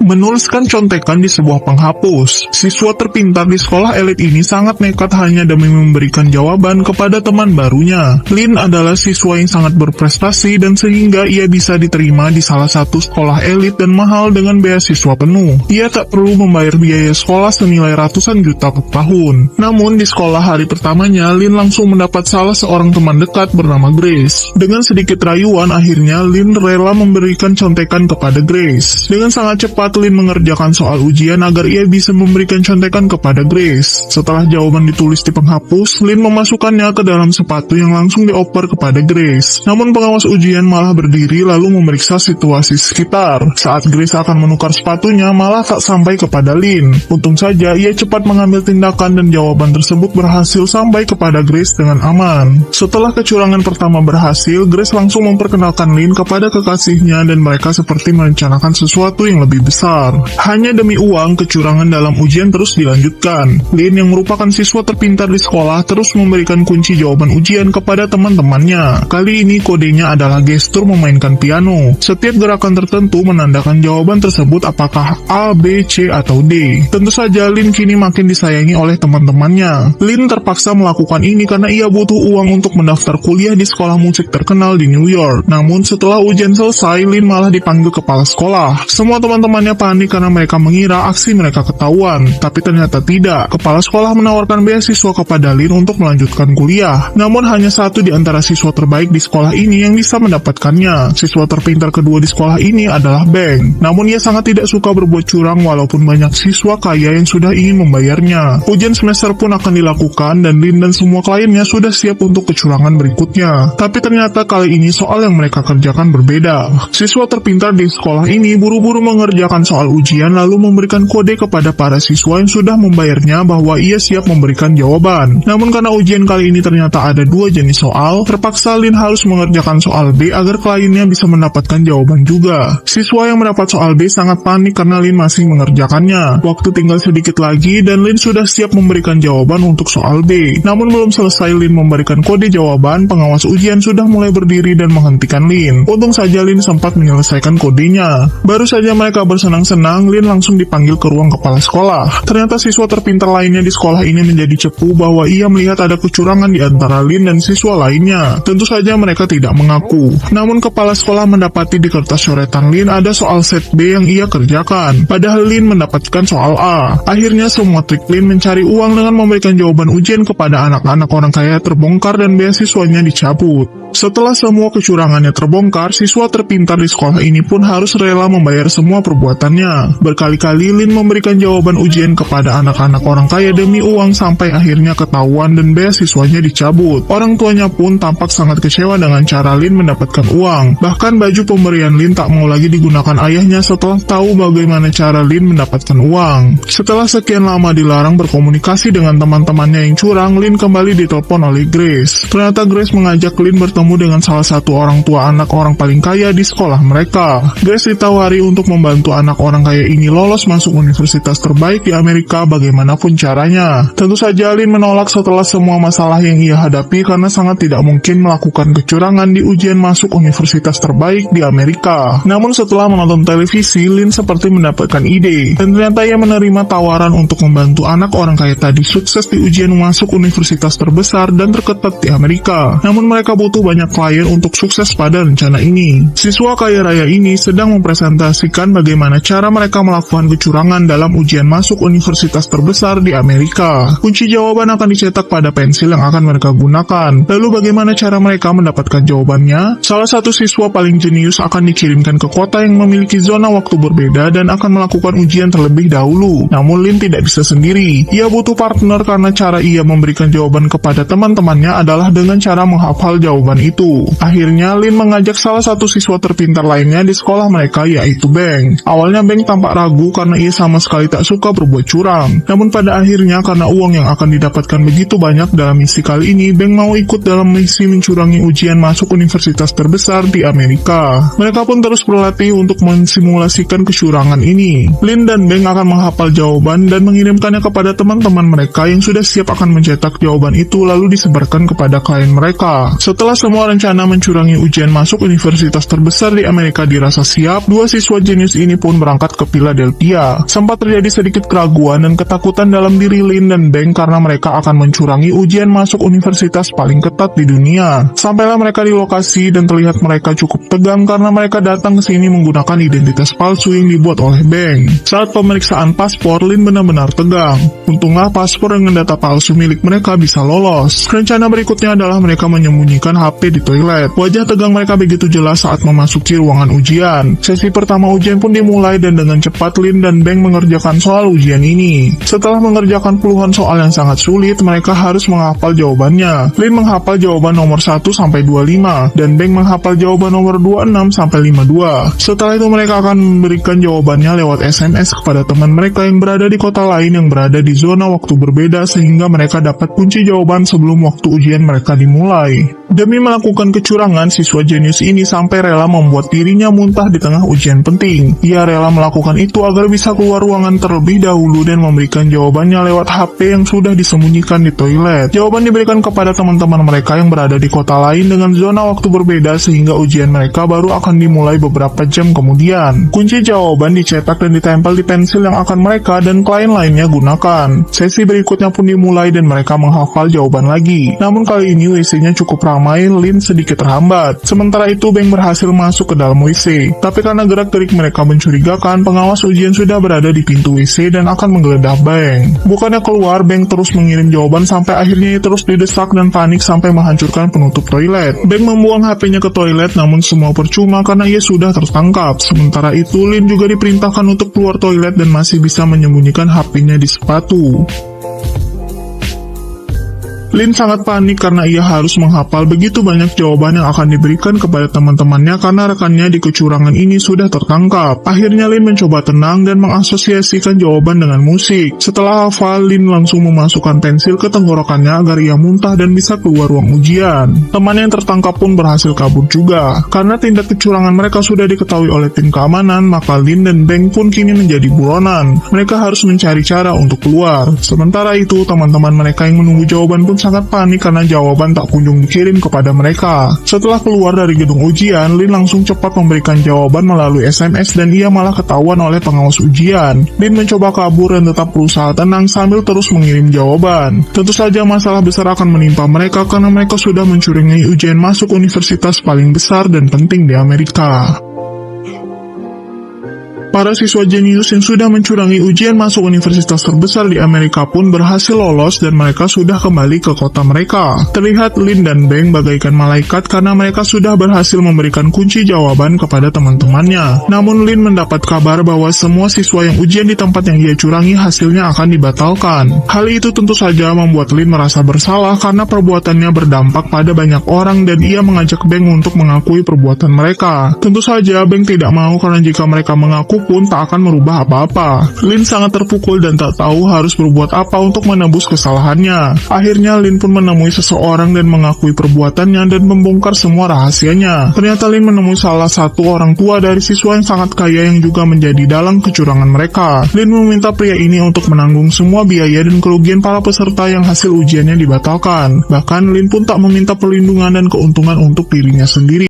menuliskan contekan di sebuah penghapus. Siswa terpintar di sekolah elit ini sangat nekat hanya demi memberikan jawaban kepada teman barunya. Lin adalah siswa yang sangat berprestasi dan sehingga ia bisa diterima di salah satu sekolah elit dan mahal dengan beasiswa penuh. Ia tak perlu membayar biaya sekolah senilai ratusan juta per tahun. Namun di sekolah hari pertamanya, Lin langsung mendapat salah seorang teman dekat bernama Grace. Dengan sedikit rayuan, akhirnya Lin rela memberikan contekan kepada Grace. Dengan sangat cepat, Lin mengerjakan soal ujian agar ia bisa memberikan contekan kepada Grace. Setelah jawaban ditulis di penghapus, Lin memasukkannya ke dalam sepatu yang langsung dioper kepada Grace. Namun pengawas ujian malah berdiri lalu memeriksa situasi sekitar. Saat Grace akan menukar sepatunya, malah tak sampai kepada Lin. Untung saja ia cepat mengambil tindakan dan jawaban tersebut berhasil sampai kepada Grace dengan aman. Setelah kecurangan pertama berhasil, Grace langsung memperkenalkan Lin kepada kekasihnya dan mereka seperti merencanakan sesuatu yang lebih besar. Hanya demi uang, kecurangan dalam ujian terus dilanjutkan. Lin yang merupakan siswa terpintar di sekolah terus memberikan kunci jawaban ujian kepada teman-temannya. Kali ini kodenya adalah gestur memainkan piano. Setiap gerakan tertentu menandakan jawaban tersebut apakah A, B, C, atau D. Tentu saja Lin kini makin disayangi oleh teman-temannya. Lin terpaksa melakukan ini karena ia butuh uang untuk mendaftar kuliah di sekolah musik terkenal di New York. Namun setelah ujian selesai, Lin malah dipanggil kepala sekolah. Semua teman-temannya panik karena mereka mengira aksi mereka ketahuan, tapi ternyata tidak. Kepala sekolah menawarkan beasiswa kepada Lin untuk melanjutkan kuliah. Namun hanya satu di antara siswa terbaik di sekolah ini yang bisa mendapatkannya. Siswa terpintar kedua di sekolah ini adalah Beng. Namun ia sangat tidak suka berbuat curang walaupun banyak siswa kaya yang sudah ingin membayarnya. Ujian semester pun akan dilakukan dan Lin dan semua kliennya sudah siap untuk kecurangan berikutnya. Tapi ternyata kali ini soal yang mereka kerjakan berbeda. Siswa terpintar di sekolah ini buru-buru mengerjakan soal ujian lalu memberikan kode kepada para siswa yang sudah membayarnya bahwa ia siap memberikan jawaban. Namun karena ujian kali ini ternyata ada dua jenis soal, terpaksa Lin harus mengerjakan soal B agar kliennya bisa mendapatkan jawaban juga. Siswa yang mendapat soal B sangat panik karena Lin masih mengerjakannya. Waktu tinggal sedikit lagi dan Lin sudah siap memberikan jawaban untuk soal B. Namun belum selesai Lin memberikan kode jawaban, pengawas ujian sudah mulai berdiri dan menghentikan Lin. Untung saja Lin sempat menyelesaikan kodenya. Baru saja mereka bersenang-senang, Lin langsung dipanggil ke ruang kepala sekolah. Ternyata siswa terpintar lainnya di sekolah ini menjadi cepu bahwa ia melihat ada kecurangan di antara Lin dan siswa lainnya. Tentu saja mereka tidak mengaku. Namun kepala sekolah mendapati di kertas coretan Lin ada soal set B yang ia kerjakan. Padahal Lin mendapatkan soal A. Akhirnya semua trik Lin mencari uang dengan memberikan jawaban ujian kepada anak-anak orang kaya terbongkar dan beasiswanya dicabut. Setelah semua kecurangannya terbongkar, siswa terpintar di sekolah ini pun harus rela membayar semua perbuatannya. Berkali-kali Lin memberikan jawaban ujian kepada anak-anak orang kaya demi uang sampai akhirnya ketahuan dan beasiswanya dicabut. Orang tuanya pun tampak sangat kecewa dengan cara Lin mendapatkan uang. Bahkan baju pemberian Lin tak mau lagi digunakan ayahnya setelah tahu bagaimana cara Lin mendapatkan uang. Setelah sekian lama dilarang berkomunikasi dengan teman-temannya yang curang, Lin kembali ditelepon oleh Grace. Ternyata Grace mengajak Lin bertemu dengan salah satu orang tua anak orang paling kaya di sekolah mereka. Grace ditawari untuk membantu anak orang kaya ini lolos masuk universitas terbaik di Amerika bagaimanapun caranya. Tentu saja Lin menolak setelah semua masalah yang ia hadapi karena sangat tidak mungkin melakukan kecurangan di ujian masuk universitas terbaik di Amerika. Namun setelah menonton televisi, Lin seperti mendapatkan ide. Dan ternyata ia menerima tawaran untuk membantu anak orang kaya tadi sukses di ujian masuk universitas terbesar dan terketat di Amerika. Namun mereka butuh banyak klien untuk sukses pada rencana ini. Siswa kaya raya ini sedang mempresentasikan bagaimana cara mereka melakukan kecurangan dalam ujian masuk universitas terbesar di Amerika. Kunci jawaban akan dicetak pada pensil yang akan mereka gunakan. Lalu bagaimana cara mereka mendapatkan jawabannya? Salah satu siswa paling jenius akan dikirimkan ke kota yang memiliki zona waktu berbeda dan akan melakukan ujian terlebih dahulu. Namun Lin tidak bisa sendiri. Ia butuh partner karena cara ia memberikan jawaban kepada teman-temannya adalah dengan cara menghafal jawaban itu. Akhirnya Lin mengajak salah satu siswa terpintar lainnya di sekolah mereka, yaitu Beng. Awalnya Beng tampak ragu karena ia sama sekali tak suka berbuat curang. Namun pada akhirnya karena uang yang akan didapatkan begitu banyak dalam misi kali ini, Beng mau ikut dalam misi mencurangi ujian masuk universitas terbesar di Amerika. Mereka pun terus berlatih untuk mensimulasikan kecurangan ini. Lin dan Beng akan menghafal jawaban dan mengirimkannya kepada teman-teman mereka yang sudah siap akan mencetak jawaban itu lalu disebarkan kepada klien mereka. Setelah semua rencana mencurangi ujian masuk universitas terbesar di Amerika dirasa siap, dua siswa jenius ini pun pun berangkat ke Philadelphia. Sempat terjadi sedikit keraguan dan ketakutan dalam diri Lin dan Beng karena mereka akan mencurangi ujian masuk universitas paling ketat di dunia. Sampailah mereka di lokasi dan terlihat mereka cukup tegang karena mereka datang ke sini menggunakan identitas palsu yang dibuat oleh Beng. Saat pemeriksaan paspor, Lin benar-benar tegang. Untunglah paspor dengan data palsu milik mereka bisa lolos. Rencana berikutnya adalah mereka menyembunyikan HP di toilet. Wajah tegang mereka begitu jelas saat memasuki ruangan ujian. Sesi pertama ujian pun dimulai dan dengan cepat Lin dan Beng mengerjakan soal ujian ini. Setelah mengerjakan puluhan soal yang sangat sulit, mereka harus menghafal jawabannya. Lin menghafal jawaban nomor 1-25 dan Beng menghafal jawaban nomor 26-52. Setelah itu mereka akan memberikan jawabannya lewat SMS kepada teman mereka yang berada di kota lain yang berada di zona waktu berbeda sehingga mereka dapat kunci jawaban sebelum waktu ujian mereka dimulai. Demi melakukan kecurangan, siswa jenius ini sampai rela membuat dirinya muntah di tengah ujian penting. Ia rela melakukan itu agar bisa keluar ruangan terlebih dahulu dan memberikan jawabannya lewat HP yang sudah disembunyikan di toilet. Jawaban diberikan kepada teman-teman mereka yang berada di kota lain dengan zona waktu berbeda sehingga ujian mereka baru akan dimulai beberapa jam kemudian. Kunci jawaban dicetak dan ditempel di pensil yang akan mereka dan klien lainnya gunakan. Sesi berikutnya pun dimulai dan mereka menghafal jawaban lagi. Namun kali ini WC-nya cukup ramai, Lin sedikit terhambat. Sementara itu Beng berhasil masuk ke dalam WC. Tapi karena gerak-gerik mereka mencurigakan, pengawas ujian sudah berada di pintu WC dan akan menggeledah Beng. Bukannya keluar, Beng terus mengirim jawaban sampai akhirnya ia terus didesak dan panik sampai menghancurkan penutup toilet. Beng membuang HP-nya ke toilet namun semua percuma karena ia sudah tertangkap. Sementara itu Lin juga diperintahkan untuk keluar toilet dan masih bisa menyembunyikan HP-nya di sepatu. Lin sangat panik karena ia harus menghafal begitu banyak jawaban yang akan diberikan kepada teman-temannya karena rekannya di kecurangan ini sudah tertangkap. Akhirnya Lin mencoba tenang dan mengasosiasikan jawaban dengan musik. Setelah hafal, Lin langsung memasukkan pensil ke tenggorokannya agar ia muntah dan bisa keluar ruang ujian. Teman yang tertangkap pun berhasil kabur juga. Karena tindak kecurangan mereka sudah diketahui oleh tim keamanan, maka Lin dan Beng pun kini menjadi buronan. Mereka harus mencari cara untuk keluar. Sementara itu, teman-teman mereka yang menunggu jawaban pun sangat panik karena jawaban tak kunjung dikirim kepada mereka. Setelah keluar dari gedung ujian, Lin langsung cepat memberikan jawaban melalui SMS dan ia malah ketahuan oleh pengawas ujian. Lin mencoba kabur dan tetap berusaha tenang sambil terus mengirim jawaban. Tentu saja masalah besar akan menimpa mereka karena mereka sudah mencurigai ujian masuk universitas paling besar dan penting di Amerika. Para siswa jenius yang sudah mencurangi ujian masuk universitas terbesar di Amerika pun berhasil lolos dan mereka sudah kembali ke kota mereka. Terlihat Lin dan Beng bagaikan malaikat karena mereka sudah berhasil memberikan kunci jawaban kepada teman-temannya. Namun Lin mendapat kabar bahwa semua siswa yang ujian di tempat yang ia curangi hasilnya akan dibatalkan. Hal itu tentu saja membuat Lin merasa bersalah karena perbuatannya berdampak pada banyak orang dan ia mengajak Beng untuk mengakui perbuatan mereka. Tentu saja Beng tidak mau karena jika mereka mengaku pun tak akan merubah apa-apa. Lin sangat terpukul dan tak tahu harus berbuat apa untuk menebus kesalahannya. Akhirnya Lin pun menemui seseorang dan mengakui perbuatannya dan membongkar semua rahasianya. Ternyata Lin menemui salah satu orang tua dari siswa yang sangat kaya yang juga menjadi dalang kecurangan mereka. Lin meminta pria ini untuk menanggung semua biaya dan kerugian para peserta yang hasil ujiannya dibatalkan. Bahkan Lin pun tak meminta perlindungan dan keuntungan untuk dirinya sendiri.